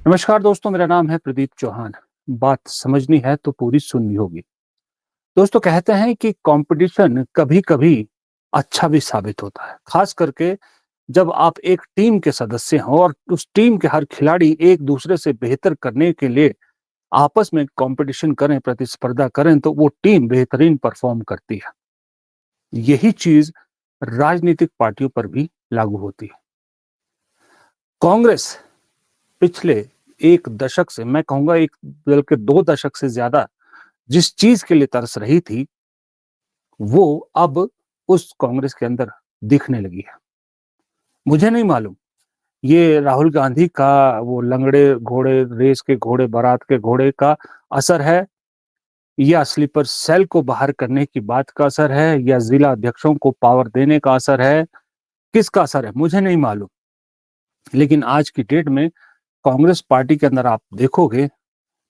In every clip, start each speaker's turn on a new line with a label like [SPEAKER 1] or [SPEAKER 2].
[SPEAKER 1] नमस्कार दोस्तों, मेरा नाम है प्रदीप चौहान। बात समझनी है तो पूरी सुननी होगी। दोस्तों, कहते हैं कि कंपटीशन कभी-कभी अच्छा भी साबित होता है, खास करके जब आप एक टीम के सदस्य हों और उस टीम के हर खिलाड़ी एक दूसरे से बेहतर करने के लिए आपस में कंपटीशन करें, प्रतिस्पर्धा करें, तो वो टीम बेहतरीन परफॉर्म करती है। यही चीज राजनीतिक पार्टियों पर भी लागू होती है। कांग्रेस पिछले 1 दशक से, मैं कहूँगा 1 बल्कि 2 दशक से ज़्यादा जिस चीज़ के लिए तरस रही थी, वो अब उस कांग्रेस के अंदर दिखने लगी है। मुझे नहीं मालूम, ये राहुल गांधी का वो लंगड़े घोड़े, रेस के घोड़े, बारात के घोड़े का असर है, या स्लीपर सेल को बाहर करने की बात का असर है, या जिला अध्यक्षों को पावर देने का असर है, किसका असर है, मुझे नहीं मालूम। लेकिन आज की डेट में कांग्रेस पार्टी के अंदर आप देखोगे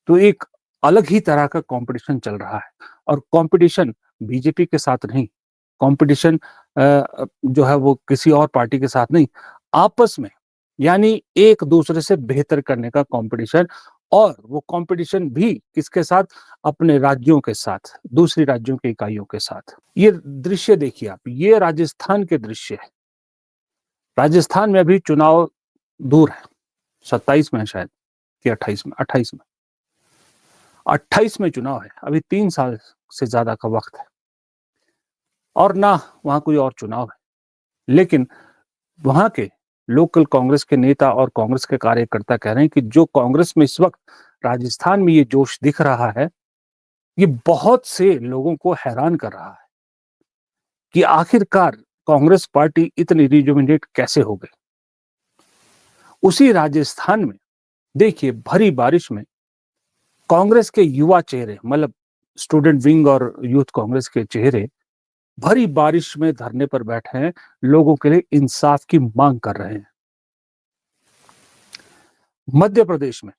[SPEAKER 1] तो एक अलग ही तरह का कंपटीशन चल रहा है। और कंपटीशन बीजेपी के साथ नहीं, कंपटीशन जो है वो किसी और पार्टी के साथ नहीं, आपस में, यानी एक दूसरे से बेहतर करने का कंपटीशन। और वो कंपटीशन भी किसके साथ? अपने राज्यों के साथ, दूसरी राज्यों की इकाइयों के साथ। ये दृश्य देखिए आप, ये राजस्थान के दृश्य है। राजस्थान में अभी चुनाव दूर है, 27 में है शायद, कि 28 में, 28 में, 28 में चुनाव है। अभी 3 साल से ज्यादा का वक्त है और ना वहां कोई और चुनाव है। लेकिन वहां के लोकल कांग्रेस के नेता और कांग्रेस के कार्यकर्ता कह रहे हैं कि जो कांग्रेस में इस वक्त राजस्थान में ये जोश दिख रहा है, ये बहुत से लोगों को हैरान कर रहा है कि आखिरकार कांग्रेस पार्टी इतनी रिजुविनेट कैसे हो गई। उसी राजस्थान में देखिए, भरी बारिश में कांग्रेस के युवा चेहरे, मतलब स्टूडेंट विंग और यूथ कांग्रेस के चेहरे भरी बारिश में धरने पर बैठे हैं, लोगों के लिए इंसाफ की मांग कर रहे हैं। मध्य प्रदेश में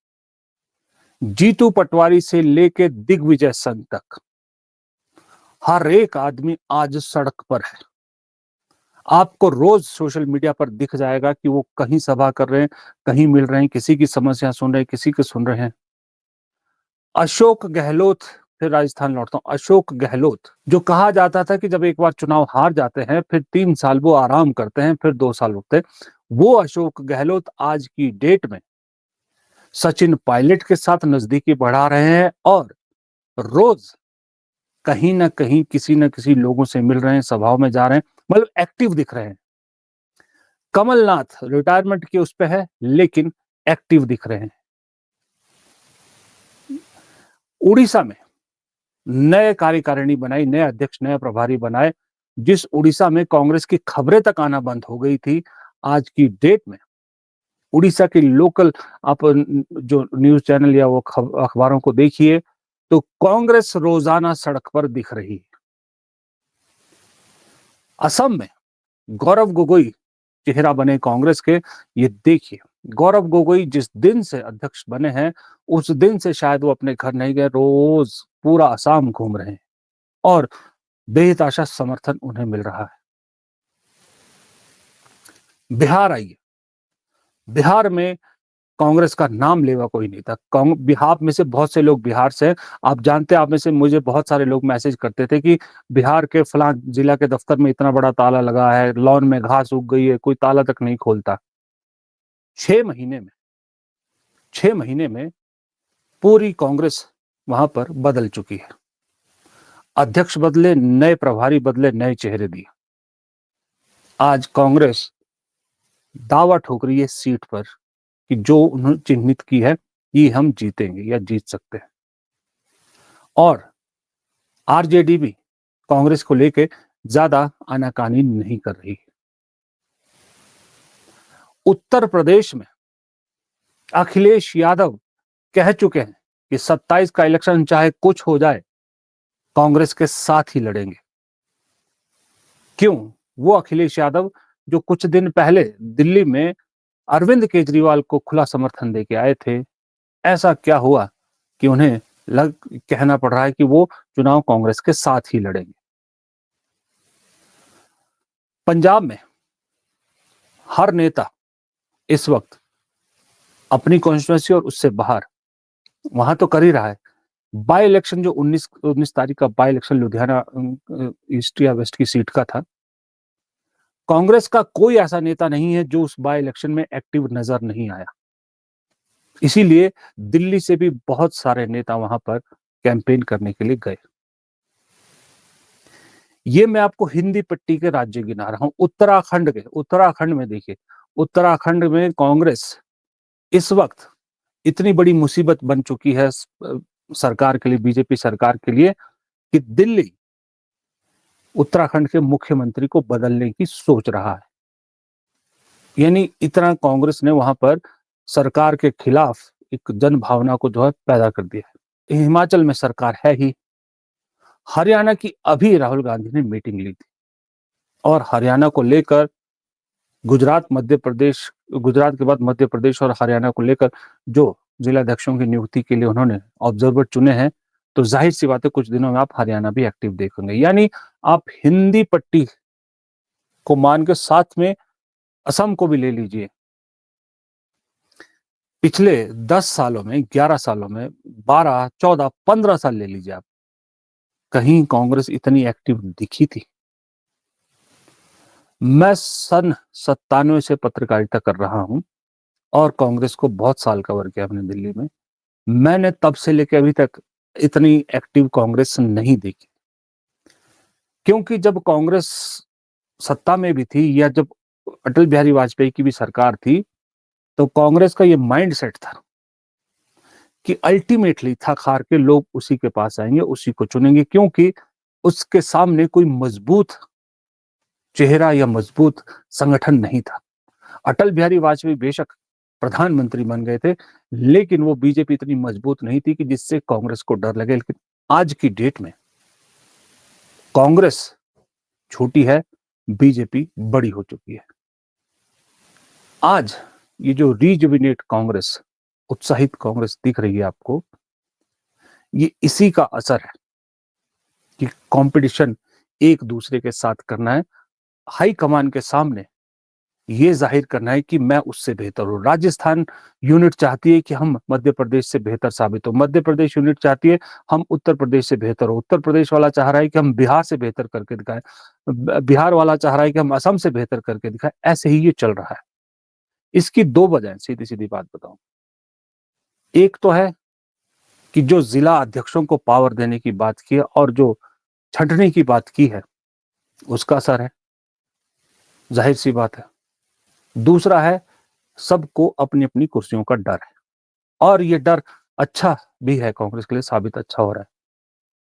[SPEAKER 1] जीतू पटवारी से लेके दिग्विजय सिंह तक हर एक आदमी आज सड़क पर है। आपको रोज सोशल मीडिया पर दिख जाएगा कि वो कहीं सभा कर रहे हैं, कहीं मिल रहे हैं, किसी की समस्या सुन रहे हैं, किसी की सुन रहे हैं। अशोक गहलोत, फिर राजस्थान लौटता हूं, अशोक गहलोत, जो कहा जाता था कि जब एक बार चुनाव हार जाते हैं फिर 3 साल वो आराम करते हैं, फिर 2 साल रुकते हैं, वो अशोक गहलोत आज की डेट में सचिन पायलट के साथ नजदीकी बढ़ा रहे हैं और रोज कहीं ना कहीं किसी न किसी लोगों से मिल रहे हैं, सभाओं में जा रहे हैं, मतलब एक्टिव दिख रहे हैं। कमलनाथ रिटायरमेंट के उस पे है, लेकिन एक्टिव दिख रहे हैं। उड़ीसा में नए कार्यकारिणी बनाई, नए अध्यक्ष, नए प्रभारी बनाए। जिस उड़ीसा में कांग्रेस की खबरें तक आना बंद हो गई थी, आज की डेट में उड़ीसा के लोकल, आप जो न्यूज चैनल या वो अखबारों को देखिए, तो कांग्रेस रोजाना सड़क पर दिख रही है। असम में गौरव गोगोई चेहरा बने कांग्रेस के। ये देखिए, गौरव गोगोई जिस दिन से अध्यक्ष बने हैं, उस दिन से शायद वो अपने घर नहीं गए, रोज पूरा असम घूम रहे हैं और बेहताशा समर्थन उन्हें मिल रहा है। बिहार आइए, बिहार में कांग्रेस का नाम लेवा कोई नहीं था। बिहार में से बहुत से लोग बिहार से, आप जानते हैं, आप में से मुझे बहुत सारे लोग मैसेज करते थे कि बिहार के फलां जिला के दफ्तर में इतना बड़ा ताला लगा है, लॉन में घास उग गई है, कोई ताला तक नहीं खोलता। 6 महीने में, 6 महीने में पूरी कांग्रेस वहां पर बदल चुकी है। अध्यक्ष बदले, नए प्रभारी बदले, नए चेहरे दिए। आज कांग्रेस दावा ठोक रही है सीट पर कि जो उन्होंने चिन्हित की है, ये हम जीतेंगे या जीत सकते हैं। और आरजेडी भी कांग्रेस को लेके ज्यादा आनाकानी नहीं कर रही। उत्तर प्रदेश में अखिलेश यादव कह चुके हैं कि 27 का इलेक्शन चाहे कुछ हो जाए, कांग्रेस के साथ ही लड़ेंगे। क्यों? वो अखिलेश यादव जो कुछ दिन पहले दिल्ली में अरविंद केजरीवाल को खुला समर्थन देके आए थे, ऐसा क्या हुआ कि उन्हें कहना पड़ रहा है कि वो चुनाव कांग्रेस के साथ ही लड़ेंगे। पंजाब में हर नेता इस वक्त अपनी कॉन्स्टिट्यूंसी और उससे बाहर वहां तो कर ही रहा है। बाई इलेक्शन जो 19 तारीख का बाई इलेक्शन लुधियाना ईस्ट या वेस्ट की सीट का था, कांग्रेस का कोई ऐसा नेता नहीं है जो उस बाई इलेक्शन में एक्टिव नजर नहीं आया। इसीलिए दिल्ली से भी बहुत सारे नेता वहां पर कैंपेन करने के लिए गए। ये मैं आपको हिंदी पट्टी के राज्य गिना रहा हूं। उत्तराखंड में देखिए, उत्तराखंड में कांग्रेस इस वक्त इतनी बड़ी मुसीबत बन चुकी है सरकार के लिए, बीजेपी सरकार के लिए, कि दिल्ली उत्तराखंड के मुख्यमंत्री को बदलने की सोच रहा है। यानी इतना कांग्रेस ने वहां पर सरकार के खिलाफ एक जन भावना को जो है पैदा कर दिया है। हिमाचल में सरकार है ही। हरियाणा की अभी राहुल गांधी ने मीटिंग ली थी और हरियाणा को लेकर गुजरात के बाद मध्य प्रदेश और हरियाणा को लेकर जो जिलाध्यक्षों की नियुक्ति के लिए उन्होंने ऑब्जर्वर चुने हैं, तो जाहिर सी बात है कुछ दिनों में आप हरियाणा भी एक्टिव देखेंगे। यानी आप हिंदी पट्टी को मान के साथ में असम को भी ले लीजिए। पिछले 10 सालों में, 11 सालों में, 12, 14, 15 साल ले लीजिए आप, कहीं कांग्रेस इतनी एक्टिव दिखी थी? मैं सन 97 से पत्रकारिता कर रहा हूं और कांग्रेस को बहुत साल कवर किया अपने दिल्ली में। मैंने तब से लेकर अभी तक इतनी एक्टिव कांग्रेस नहीं देखी। क्योंकि जब कांग्रेस सत्ता में भी थी या जब अटल बिहारी वाजपेयी की भी सरकार थी, तो कांग्रेस का ये माइंड सेट था कि अल्टीमेटली थक हार के लोग उसी के पास आएंगे, उसी को चुनेंगे, क्योंकि उसके सामने कोई मजबूत चेहरा या मजबूत संगठन नहीं था। अटल बिहारी वाजपेयी बेशक प्रधानमंत्री बन गए थे, लेकिन वो बीजेपी इतनी मजबूत नहीं थी कि जिससे कांग्रेस को डर लगे। लेकिन आज की डेट में कांग्रेस छोटी है, बीजेपी बड़ी हो चुकी है। आज ये जो रीजुविनेट कांग्रेस, उत्साहित कांग्रेस दिख रही है आपको, ये इसी का असर है कि कंपटीशन एक दूसरे के साथ करना है, हाई कमान के सामने ये जाहिर करना है कि मैं उससे बेहतर हूं। राजस्थान यूनिट चाहती है कि हम मध्य प्रदेश से बेहतर साबित हो, मध्य प्रदेश यूनिट चाहती है हम उत्तर प्रदेश से बेहतर हो, उत्तर प्रदेश वाला चाह रहा है कि हम बिहार से बेहतर करके दिखाएं, बिहार वाला चाह रहा है कि हम असम से बेहतर करके दिखाएं। ऐसे ही ये चल रहा है। इसकी दो वजह, सीधी सीधी बात बताऊं। एक तो है कि जो जिला अध्यक्षों को पावर देने की बात की है और जो छंटने की बात की है, उसका असर है, जाहिर सी बात है। दूसरा है, सबको अपनी अपनी कुर्सियों का डर है, और ये डर अच्छा भी है, कांग्रेस के लिए साबित अच्छा हो रहा है।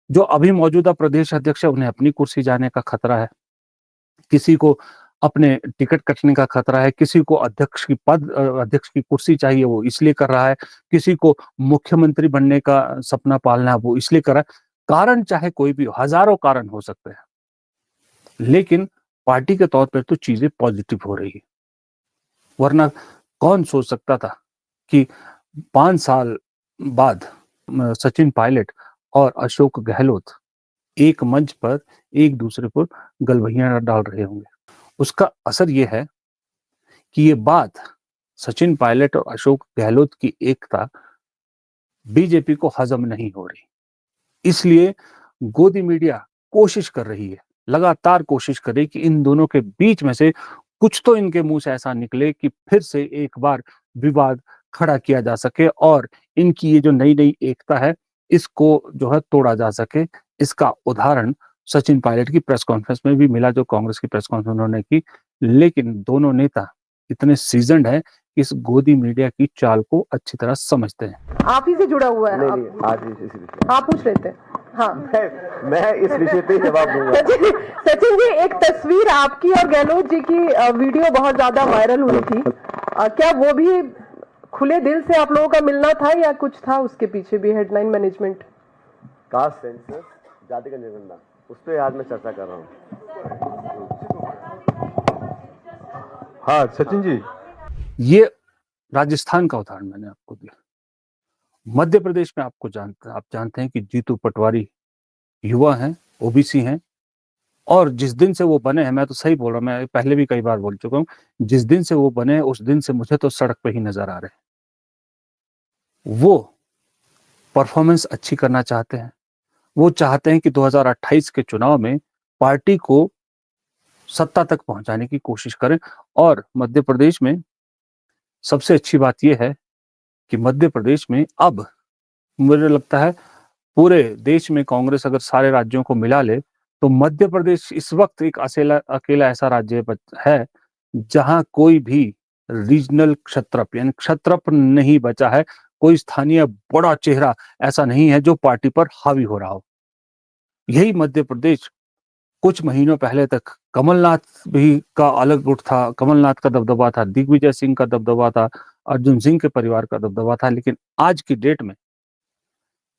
[SPEAKER 1] जो अभी मौजूदा प्रदेश अध्यक्ष है, उन्हें अपनी कुर्सी जाने का खतरा है, किसी को अपने टिकट कटने का खतरा है, किसी को अध्यक्ष की कुर्सी चाहिए, वो इसलिए कर रहा है, किसी को मुख्यमंत्री बनने का सपना पालना है, वो इसलिए कर रहा है। कारण चाहे कोई भी हो, हजारों कारण हो सकते हैं, लेकिन पार्टी के तौर पर तो चीजें पॉजिटिव हो रही है। वरना कौन सोच सकता था कि 5 साल बाद सचिन पायलट और अशोक गहलोत एक मंच पर एक दूसरे पर गलवहियां डाल रहे होंगे। उसका असर यह है कि ये बात, सचिन पायलट और अशोक गहलोत की एकता, बीजेपी को हजम नहीं हो रही। इसलिए गोदी मीडिया कोशिश कर रही है, लगातार कोशिश कर रही है कि इन दोनों के बीच में से कुछ तो इनके मुंह से ऐसा निकले कि फिर से एक बार विवाद खड़ा किया जा सके और इनकी ये जो नई नई एकता है, इसको जो है तोड़ा जा सके। इसका उदाहरण सचिन पायलट की प्रेस कॉन्फ्रेंस में भी मिला, जो कांग्रेस की प्रेस कॉन्फ्रेंस उन्होंने की। लेकिन दोनों नेता इतने सीजन्ड हैं, इस गोदी मीडिया की चाल को अच्छी तरह समझते हैं।
[SPEAKER 2] आप ही से जुड़ा हुआ है?
[SPEAKER 3] नहीं, आज इसी विषय।
[SPEAKER 2] आप पूछ लेते हैं। हाँ,
[SPEAKER 3] मैं इस विषय पे जवाब दूंगा।
[SPEAKER 2] सचिन जी, एक तस्वीर आपकी और गहलोत जी की वीडियो बहुत ज्यादा वायरल हुई थी। क्या वो भी खुले दिल से आप लोगों का मिलना था या कुछ था उसके पीछे भी? हेडलाइन मैनेजमेंट,
[SPEAKER 3] कास्ट सेंसस, जाति का जनगणना, उस पर आज मैं चर्चा कर रहा हूँ।
[SPEAKER 4] हाँ सचिन जी,
[SPEAKER 1] ये राजस्थान का उदाहरण मैंने आपको दिया। मध्य प्रदेश में आप जानते हैं कि जीतू पटवारी युवा हैं, ओबीसी हैं, और जिस दिन से वो बने हैं, मैं तो सही बोल रहा हूँ, मैं पहले भी कई बार बोल चुका हूँ, जिस दिन से वो बने उस दिन से मुझे तो सड़क पे ही नजर आ रहे हैं। वो परफॉर्मेंस अच्छी करना चाहते हैं। वो चाहते हैं कि 2028 के चुनाव में पार्टी को सत्ता तक पहुंचाने की कोशिश करें। और मध्य प्रदेश में सबसे अच्छी बात यह है कि मध्य प्रदेश में अब मुझे लगता है पूरे देश में कांग्रेस अगर सारे राज्यों को मिला ले तो मध्य प्रदेश इस वक्त एक अकेला ऐसा राज्य है जहां कोई भी रीजनल क्षत्रप यानी क्षत्रप नहीं बचा है। कोई स्थानीय बड़ा चेहरा ऐसा नहीं है जो पार्टी पर हावी हो रहा हो। यही मध्य प्रदेश कुछ महीनों पहले तक कमलनाथ भी का अलग गुट था, कमलनाथ का दबदबा था, दिग्विजय सिंह का दबदबा था, अर्जुन सिंह के परिवार का दबदबा था। लेकिन आज की डेट में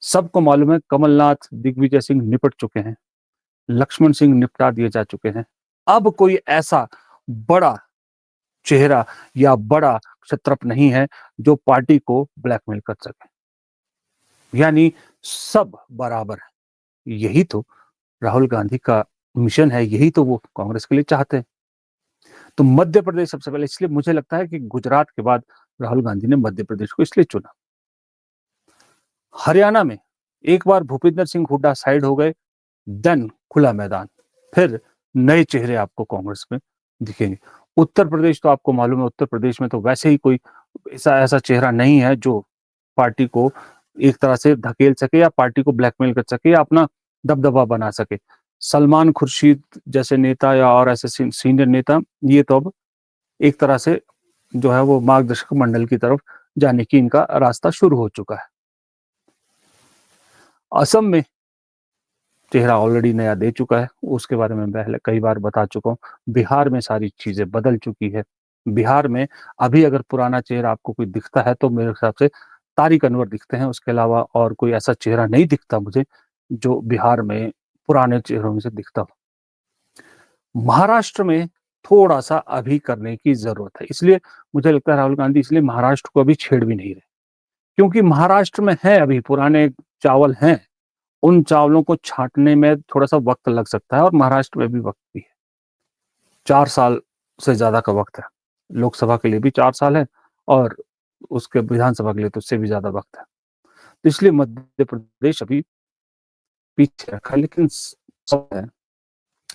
[SPEAKER 1] सबको मालूम है कमलनाथ दिग्विजय सिंह निपट चुके हैं, लक्ष्मण सिंह निपटा दिए जा चुके हैं। अब कोई ऐसा बड़ा चेहरा या बड़ा क्षत्रप नहीं है जो पार्टी को ब्लैकमेल कर सके। यानी सब बराबर है। यही तो राहुल गांधी का मिशन है, यही तो वो कांग्रेस के लिए चाहते हैं। तो मध्य प्रदेश सबसे पहले, इसलिए मुझे लगता है कि गुजरात के बाद राहुल गांधी ने मध्य प्रदेश को इसलिए चुना। हरियाणा में एक बार भूपिंदर सिंह हुड्डा साइड हो गए, देन खुला मैदान, फिर नए चेहरे आपको कांग्रेस में दिखेंगे। उत्तर प्रदेश तो आपको मालूम है, उत्तर प्रदेश में तो वैसे ही कोई ऐसा चेहरा नहीं है जो पार्टी को एक तरह से धकेल सके या पार्टी को ब्लैकमेल कर सके या अपना दबदबा बना सके। सलमान खुर्शीद जैसे नेता या और ऐसे सीनियर नेता, ये तो अब एक तरह से जो है वो मार्गदर्शक मंडल की तरफ जाने की इनका रास्ता शुरू हो चुका है। असम में चेहरा ऑलरेडी नया दे चुका है, उसके बारे में पहले कई बार बता चुका हूँ। बिहार में सारी चीजें बदल चुकी है। बिहार में अभी अगर पुराना चेहरा आपको कोई दिखता है तो मेरे हिसाब से तारिक अनवर दिखते हैं, उसके अलावा और कोई ऐसा चेहरा नहीं दिखता मुझे जो बिहार में पुराने चेहरों में से दिखता हो। महाराष्ट्र में थोड़ा सा अभी करने की जरूरत है, इसलिए मुझे लगता है राहुल गांधी इसलिए महाराष्ट्र को अभी छेड़ भी नहीं रहे, क्योंकि महाराष्ट्र में है अभी पुराने चावल हैं, उन चावलों को छांटने में थोड़ा सा वक्त लग सकता है और महाराष्ट्र में भी वक्त भी है। 4 साल से ज्यादा का वक्त है, लोकसभा के लिए भी 4 साल है और उसके विधानसभा के लिए तो उससे भी ज्यादा वक्त है। तो इसलिए मध्य प्रदेश अभी पीछे रखा है। लेकिन सब है,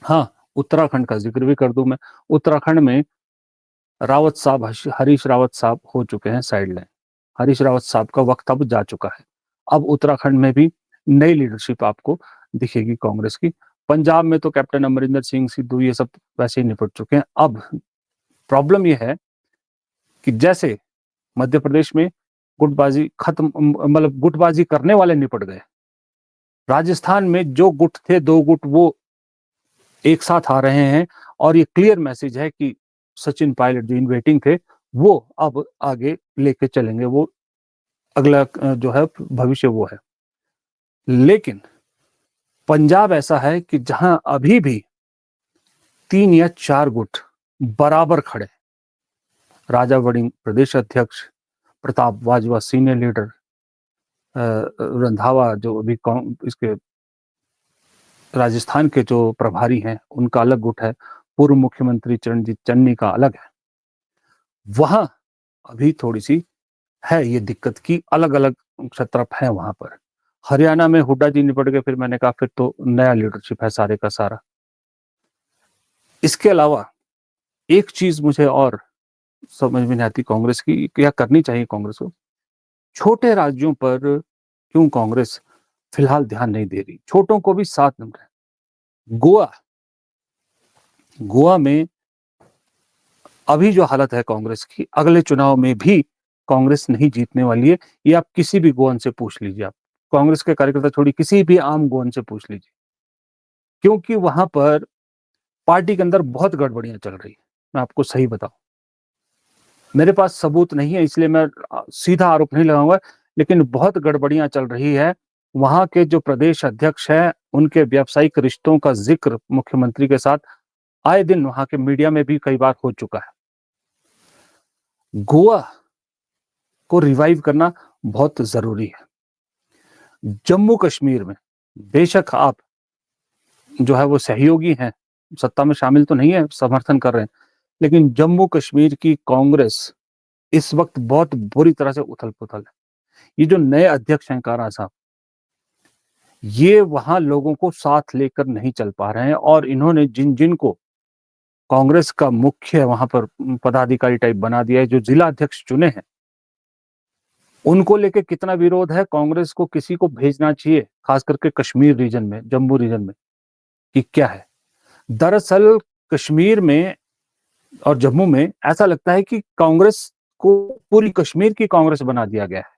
[SPEAKER 1] हाँ, उत्तराखंड का जिक्र भी कर दूं मैं। उत्तराखंड में रावत साहब, हरीश रावत साहब हो चुके हैं साइड लाइन। हरीश रावत साहब का वक्त अब जा चुका है। अब उत्तराखंड में भी नई लीडरशिप आपको दिखेगी कांग्रेस की। पंजाब में तो कैप्टन अमरिंदर सिंह, सिद्धू, ये सब वैसे ही निपट चुके हैं। अब प्रॉब्लम यह है कि जैसे मध्य प्रदेश में गुटबाजी खत्म, मतलब गुटबाजी करने वाले निपट गए, राजस्थान में जो गुट थे, 2 गुट, वो एक साथ आ रहे हैं और ये क्लियर मैसेज है कि सचिन पायलट जो इन वेटिंग थे वो अब आगे लेके चलेंगे, वो अगला जो है भविष्य वो है। लेकिन पंजाब ऐसा है कि जहां अभी भी 3 या 4 गुट बराबर खड़े, राजा वड़िंग प्रदेश अध्यक्ष, प्रताप बाजवा सीनियर लीडर, रंधावा जो अभी इसके राजस्थान के जो प्रभारी हैं उनका अलग गुट है, पूर्व मुख्यमंत्री चरणजीत चन्नी का अलग है। वहां अभी थोड़ी सी है ये दिक्कत की अलग अलग क्षत्रप है वहां पर। हरियाणा में हुड्डा जी निपट गए, फिर मैंने कहा फिर तो नया लीडरशिप है सारे का सारा। इसके अलावा एक चीज मुझे और समझ में नहीं आती कांग्रेस की, क्या करनी चाहिए कांग्रेस को। छोटे राज्यों पर क्यों कांग्रेस फिलहाल ध्यान नहीं दे रही, छोटों को भी साथ मिल रहा है। गोवा में अभी जो हालत है कांग्रेस की, अगले चुनाव में भी कांग्रेस नहीं जीतने वाली है। ये आप किसी भी गोवन से पूछ लीजिए, आप कांग्रेस के कार्यकर्ता छोड़ी किसी भी आम गोवन से पूछ लीजिए, क्योंकि वहां पर पार्टी के अंदर बहुत गड़बड़ियां चल रही है। मैं आपको सही बताऊं, मेरे पास सबूत नहीं है इसलिए मैं सीधा आरोप नहीं लगाऊंगा, लेकिन बहुत गड़बड़ियां चल रही है। वहां के जो प्रदेश अध्यक्ष हैं उनके व्यावसायिक रिश्तों का जिक्र मुख्यमंत्री के साथ आए दिन वहां के मीडिया में भी कई बार हो चुका है। गोवा को रिवाइव करना बहुत जरूरी है। जम्मू कश्मीर में बेशक आप जो है वो सहयोगी हैं, सत्ता में शामिल तो नहीं है, समर्थन कर रहे हैं, लेकिन जम्मू कश्मीर की कांग्रेस इस वक्त बहुत बुरी तरह से उथल पुथल है। ये जो नए अध्यक्ष हैं कारा साहब, ये वहां लोगों को साथ लेकर नहीं चल पा रहे हैं, और इन्होंने जिन जिन को कांग्रेस का मुख्य वहां पर पदाधिकारी टाइप बना दिया है, जो जिला अध्यक्ष चुने हैं, उनको लेके कितना विरोध है। कांग्रेस को किसी को भेजना चाहिए, खास करके कश्मीर रीजन में, जम्मू रीजन में, कि क्या है दरअसल कश्मीर में और जम्मू में ऐसा लगता है कि कांग्रेस को पूरी कश्मीर की कांग्रेस बना दिया गया है।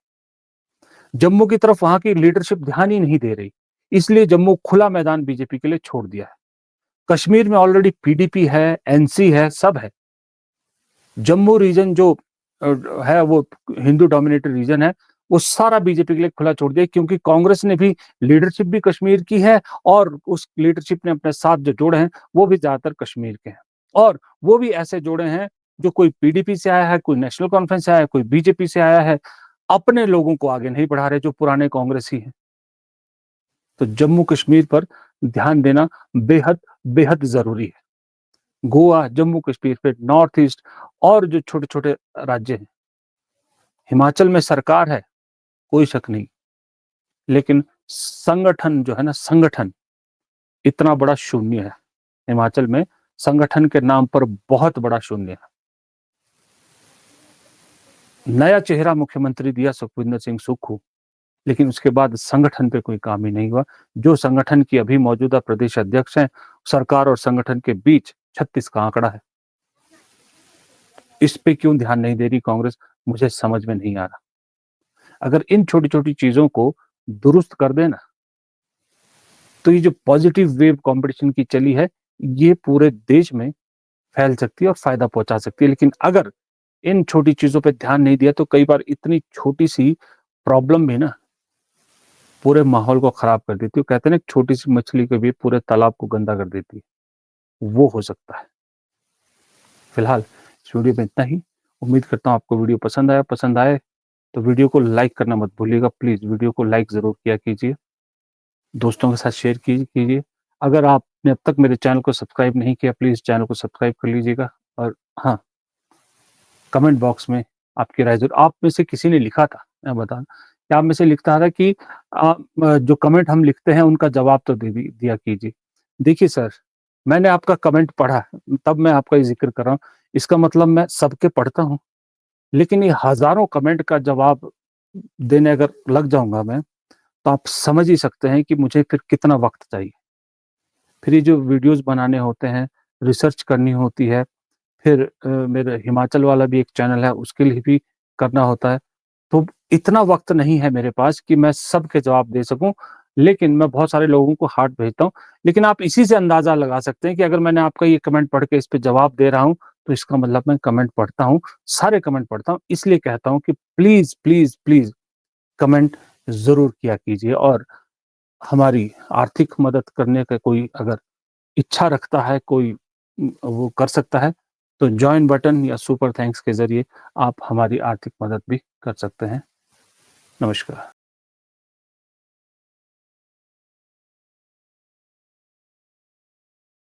[SPEAKER 1] जम्मू की तरफ वहां की लीडरशिप ध्यान ही नहीं दे रही, इसलिए जम्मू खुला मैदान बीजेपी के लिए छोड़ दिया है। कश्मीर में ऑलरेडी पीडीपी है, एनसी है, सब है। जम्मू रीजन जो है वो हिंदू डोमिनेटेड रीजन है, वो सारा बीजेपी के लिए खुला छोड़ दिया, क्योंकि कांग्रेस ने भी लीडरशिप भी कश्मीर की है, और उस लीडरशिप ने अपने साथ जो जोड़े हैं वो भी ज्यादातर कश्मीर के हैं, और वो भी ऐसे जोड़े हैं जो कोई पीडीपी से आया है, कोई नेशनल कॉन्फ्रेंस से आया है, कोई बीजेपी से आया है। अपने लोगों को आगे नहीं बढ़ा रहे, जो पुराने कांग्रेसी हैं। तो जम्मू कश्मीर पर ध्यान देना बेहद बेहद जरूरी है। गोवा, जम्मू कश्मीर, फिर नॉर्थ ईस्ट और जो छोटे छोटे राज्य हैं, हिमाचल में सरकार है, कोई शक नहीं, लेकिन संगठन जो है ना, संगठन इतना बड़ा शून्य है हिमाचल में। संगठन के नाम पर बहुत बड़ा शून्य है। नया चेहरा मुख्यमंत्री दिया सुखविंदर सिंह सुक्खू, लेकिन उसके बाद संगठन पे कोई काम ही नहीं हुआ। जो संगठन की अभी मौजूदा प्रदेश अध्यक्ष हैं, सरकार और संगठन के बीच 36 का आंकड़ा है। इस पे क्यों ध्यान नहीं दे रही कांग्रेस, मुझे समझ में नहीं आ रहा। अगर इन छोटी छोटी चीजों को दुरुस्त कर देना, तो ये जो पॉजिटिव वेव कंपटीशन की चली है, ये पूरे देश में फैल सकती है और फायदा पहुंचा सकती है। लेकिन अगर इन छोटी चीजों पे ध्यान नहीं दिया, तो कई बार इतनी छोटी सी प्रॉब्लम भी ना पूरे माहौल को खराब कर देती है। कहते हैं ना, छोटी सी मछली कभी पूरे तालाब को गंदा कर देती है, वो हो सकता है। फिलहाल इस वीडियो में इतना ही। उम्मीद करता हूँ आपको वीडियो पसंद आए तो वीडियो को लाइक करना मत भूलिएगा। प्लीज वीडियो को लाइक जरूर किया कीजिए, दोस्तों के साथ शेयर कीजिए। अगर आपने अब तक मेरे चैनल को सब्सक्राइब नहीं किया, प्लीज चैनल को सब्सक्राइब कर लीजिएगा। और हाँ, कमेंट बॉक्स में आपकी राय जरूर। आप में से किसी ने लिखा था, मैं बता, कि आप में से लिखता था कि जो कमेंट हम लिखते हैं उनका जवाब तो दिया कीजिए। देखिए सर, मैंने आपका कमेंट पढ़ा, तब मैं आपका ये जिक्र कर रहा हूँ। इसका मतलब मैं सबके पढ़ता हूँ, लेकिन ये हजारों कमेंट का जवाब देने अगर लग जाऊंगा मैं, तो आप समझ ही सकते हैं कि मुझे फिर कितना वक्त चाहिए। फिर ये जो वीडियोस बनाने होते हैं, रिसर्च करनी होती है, फिर मेरे हिमाचल वाला भी एक चैनल है, उसके लिए भी करना होता है। तो इतना वक्त नहीं है मेरे पास कि मैं सबके जवाब दे सकूं, लेकिन मैं बहुत सारे लोगों को हार्ट भेजता हूं। लेकिन आप इसी से अंदाजा लगा सकते हैं कि अगर मैंने आपका ये कमेंट पढ़ के इस पे जवाब दे रहा हूं, तो इसका मतलब मैं कमेंट पढ़ता हूं, सारे कमेंट पढ़ता हूं। इसलिए कहता हूं कि प्लीज प्लीज प्लीज कमेंट जरूर किया कीजिए। और हमारी आर्थिक मदद करने का कोई अगर इच्छा रखता है, कोई वो कर सकता है, तो ज्वाइन बटन या सुपर थैंक्स के जरिए आप हमारी आर्थिक मदद भी कर सकते हैं। नमस्कार।